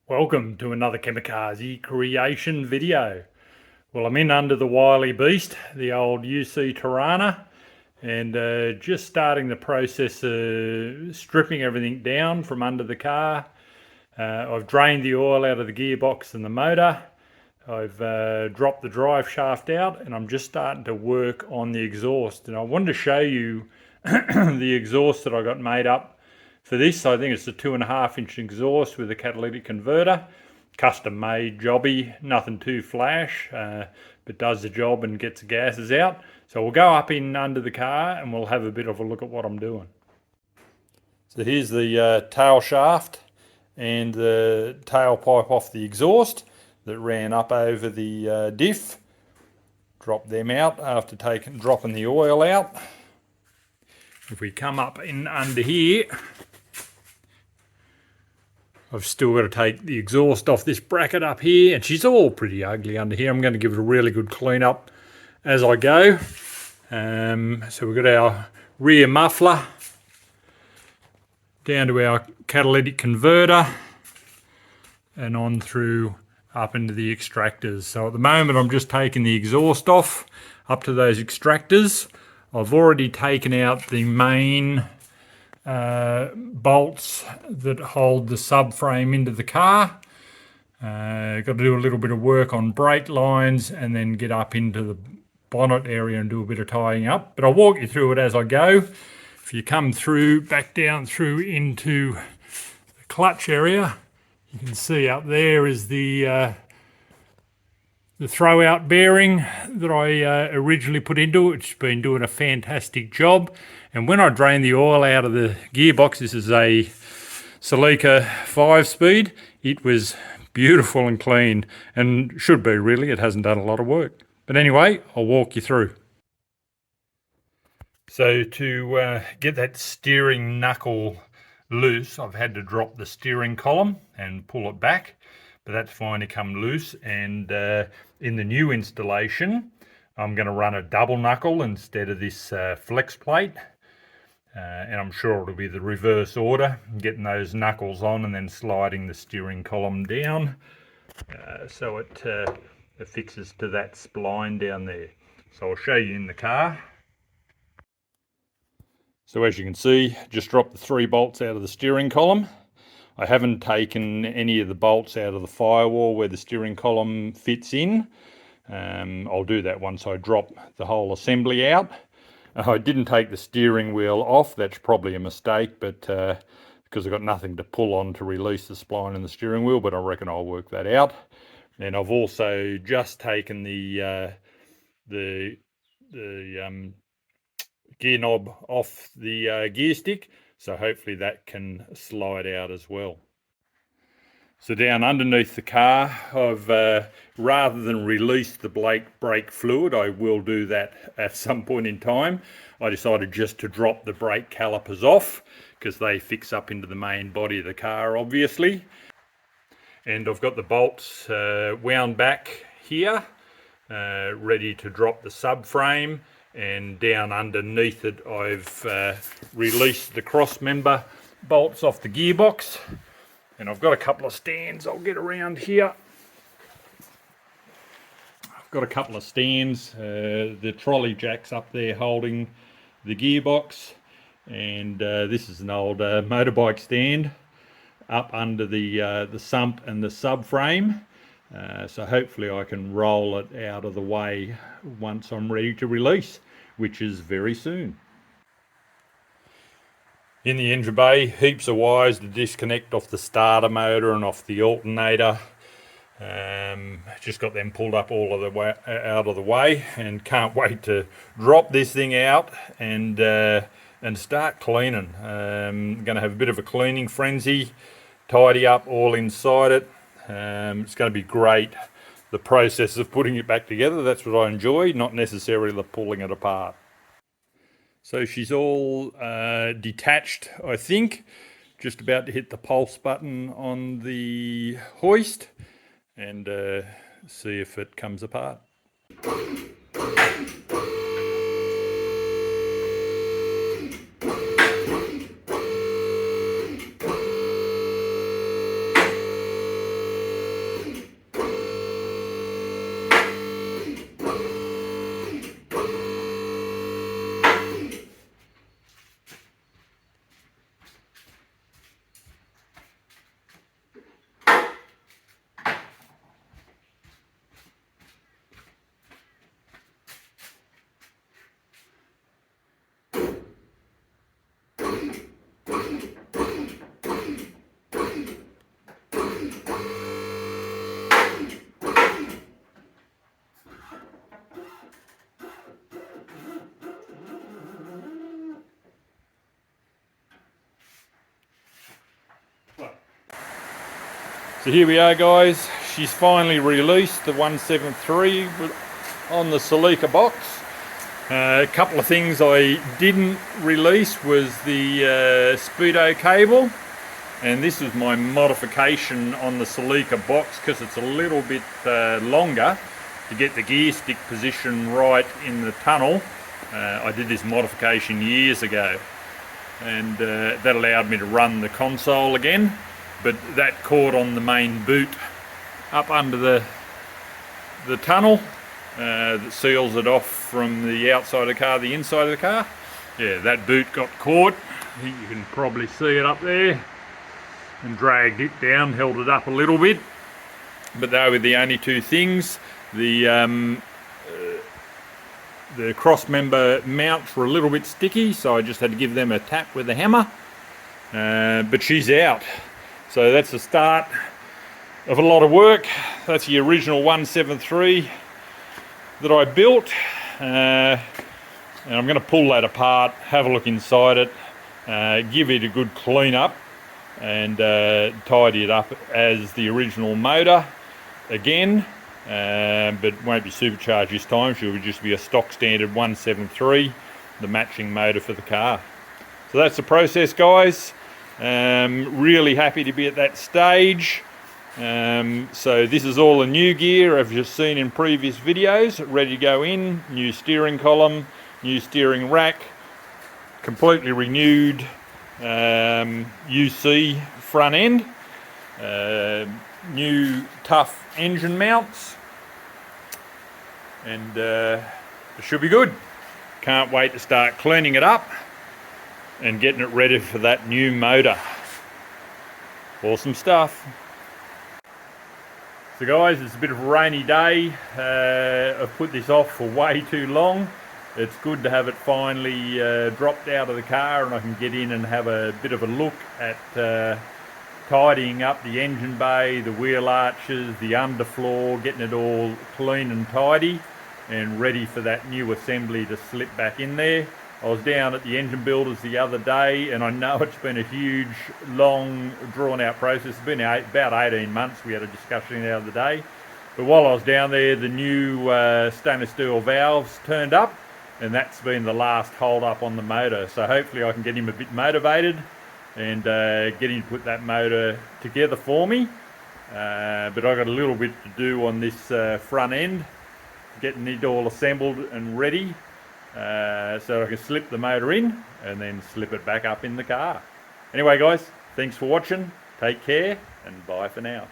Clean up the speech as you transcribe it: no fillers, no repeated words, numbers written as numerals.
Welcome to another Kamikaze creation video. Well, I'm in under the wily beast, the old UC Torana, and just starting the process of stripping everything down from under the car. I've drained the oil out of the gearbox and the motor. I've dropped the drive shaft out, and I'm just starting to work on the exhaust. And I wanted to show you the exhaust that I got made up for this. I think it's a 2.5-inch exhaust with a catalytic converter. Custom made jobby, nothing too flash, but does the job and gets the gases out. So we'll go up in under the car and we'll have a bit of a look at what I'm doing. So here's the tail shaft and the tailpipe off the exhaust that ran up over the diff. Drop them out after dropping the oil out. If we come up in under here, I've still got to take the exhaust off this bracket up here, and she's all pretty ugly under here. I'm going to give it a really good clean up as I go. So we've got our rear muffler down to our catalytic converter and on through up into the extractors. So at the moment I'm just taking the exhaust off up to those extractors. I've already taken out the main bolts that hold the subframe into the car. Got to do a little bit of work on brake lines and then get up into the bonnet area and do a bit of tying up. But I'll walk you through it as I go. If you come through, back down through into the clutch area, you can see up there is the throw-out bearing that I originally put into it, which has been doing a fantastic job. And when I drained the oil out of the gearbox, this is a Celica 5-speed, it was beautiful and clean, and should be really, it hasn't done a lot of work. But anyway, I'll walk you through. So to get that steering knuckle loose, I've had to drop the steering column and pull it back, but that's finally come loose. And in the new installation, I'm going to run a double knuckle instead of this flex plate. And I'm sure it'll be the reverse order, getting those knuckles on and then sliding the steering column down so it affixes to that spline down there. So I'll show you in the car. So as you can see, just dropped the 3 bolts out of the steering column. I haven't taken any of the bolts out of the firewall where the steering column fits in. I'll do that once I drop the whole assembly out. I didn't take the steering wheel off. That's probably a mistake, but because I've got nothing to pull on to release the spline in the steering wheel, but I reckon I'll work that out. And I've also just taken the gear knob off the gear stick, so hopefully that can slide out as well. So down underneath the car, I've rather than release the brake fluid, I will do that at some point in time. I decided just to drop the brake calipers off because they fix up into the main body of the car, obviously. And I've got the bolts wound back here, ready to drop the subframe. And down underneath it, I've released the cross member bolts off the gearbox. And I've got a couple of stands. I'll get around here. I've got a couple of stands. The trolley jack's up there holding the gearbox. And this is an old motorbike stand up under the sump and the subframe. So hopefully I can roll it out of the way once I'm ready to release, which is very soon. In the engine bay, heaps of wires to disconnect off the starter motor and off the alternator. Just got them pulled up all of the way, out of the way, and can't wait to drop this thing out and start cleaning. Going to have a bit of a cleaning frenzy, tidy up all inside it. It's going to be great. The process of putting it back together, that's what I enjoy, not necessarily the pulling it apart. So she's all detached, I think. Just about to hit the pulse button on the hoist and see if it comes apart. So here we are, guys. She's finally released the 173 on the Celica box. A couple of things I didn't release was the Speedo cable, and this was my modification on the Celica box because it's a little bit longer to get the gear stick position right in the tunnel. I did this modification years ago, and that allowed me to run the console again, but that caught on the main boot up under the tunnel that seals it off from the outside of the car, the inside of the car. Yeah, that boot got caught. I think you can probably see it up there, and dragged it down, held it up a little bit. But they were the only two things. The cross member mounts were a little bit sticky, so I just had to give them a tap with a hammer. But she's out. So that's the start of a lot of work. That's the original 173 that I built. And I'm going to pull that apart, have a look inside it, give it a good clean up, and tidy it up as the original motor again. But won't be supercharged this time. She'll just be a stock standard 173, the matching motor for the car. So that's the process, guys. Really happy to be at that stage. So this is all the new gear I've just seen in previous videos, ready to go in. New steering column, new steering rack, completely renewed UC front end, new tough engine mounts, and it should be good. Can't wait to start cleaning it up and getting it ready for that new motor. Awesome stuff. So guys, it's a bit of a rainy day. I've put this off for way too long. It's good to have it finally dropped out of the car, and I can get in and have a bit of a look at tidying up the engine bay, the wheel arches, the underfloor, getting it all clean and tidy and ready for that new assembly to slip back in there. I was down at the engine builders the other day, and I know it's been a huge, long, drawn-out process. It's been about 18 months. We had a discussion the other day. But while I was down there, the new stainless steel valves turned up, and that's been the last hold-up on the motor. So hopefully I can get him a bit motivated and get him to put that motor together for me. But I've got a little bit to do on this front end, getting it all assembled and ready. So I can slip the motor in and then slip it back up in the car. Anyway guys, thanks for watching, take care, and bye for now.